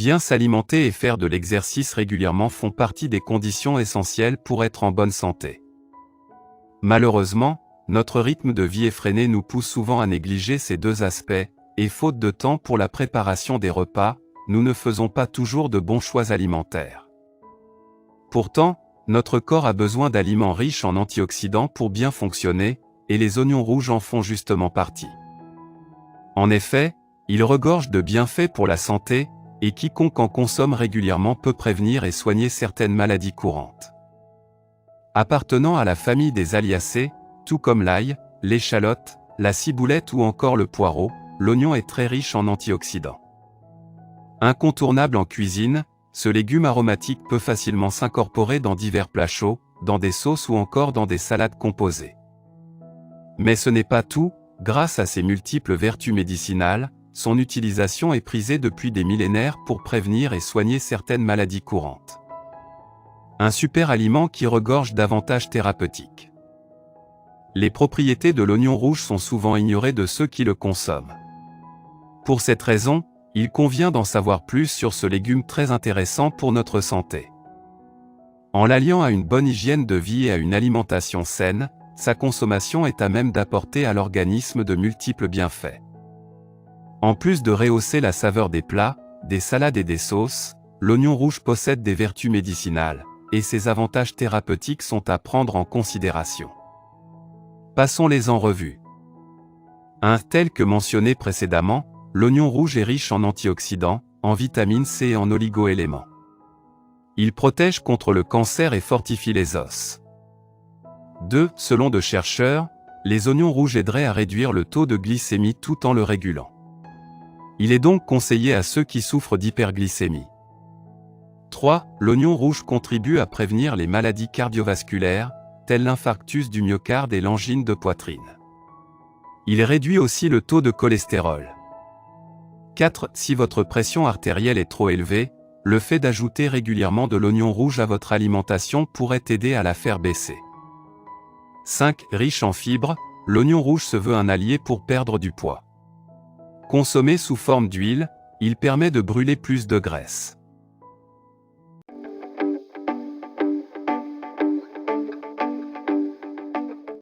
Bien s'alimenter et faire de l'exercice régulièrement font partie des conditions essentielles pour être en bonne santé. Malheureusement, notre rythme de vie effréné nous pousse souvent à négliger ces deux aspects, et faute de temps pour la préparation des repas, nous ne faisons pas toujours de bons choix alimentaires. Pourtant, notre corps a besoin d'aliments riches en antioxydants pour bien fonctionner, et les oignons rouges en font justement partie. En effet, ils regorgent de bienfaits pour la santé, et quiconque en consomme régulièrement peut prévenir et soigner certaines maladies courantes. Appartenant à la famille des Aliacées, tout comme l'ail, l'échalote, la ciboulette ou encore le poireau, l'oignon est très riche en antioxydants. Incontournable en cuisine, ce légume aromatique peut facilement s'incorporer dans divers plats chauds, dans des sauces ou encore dans des salades composées. Mais ce n'est pas tout, grâce à ses multiples vertus médicinales, son utilisation est prisée depuis des millénaires pour prévenir et soigner certaines maladies courantes. Un super aliment qui regorge d'avantages thérapeutiques. Les propriétés de l'oignon rouge sont souvent ignorées de ceux qui le consomment. Pour cette raison, il convient d'en savoir plus sur ce légume très intéressant pour notre santé. En l'alliant à une bonne hygiène de vie et à une alimentation saine, sa consommation est à même d'apporter à l'organisme de multiples bienfaits. En plus de rehausser la saveur des plats, des salades et des sauces, l'oignon rouge possède des vertus médicinales, et ses avantages thérapeutiques sont à prendre en considération. Passons-les en revue. Tel que mentionné précédemment, l'oignon rouge est riche en antioxydants, en vitamine C et en oligo-éléments. Il protège contre le cancer et fortifie les os. 2. Selon de chercheurs, les oignons rouges aideraient à réduire le taux de glycémie tout en le régulant. Il est donc conseillé à ceux qui souffrent d'hyperglycémie. 3. L'oignon rouge contribue à prévenir les maladies cardiovasculaires, telles l'infarctus du myocarde et l'angine de poitrine. Il réduit aussi le taux de cholestérol. 4. Si votre pression artérielle est trop élevée, le fait d'ajouter régulièrement de l'oignon rouge à votre alimentation pourrait aider à la faire baisser. 5. Riche en fibres, l'oignon rouge se veut un allié pour perdre du poids. Consommé sous forme d'huile, il permet de brûler plus de graisse.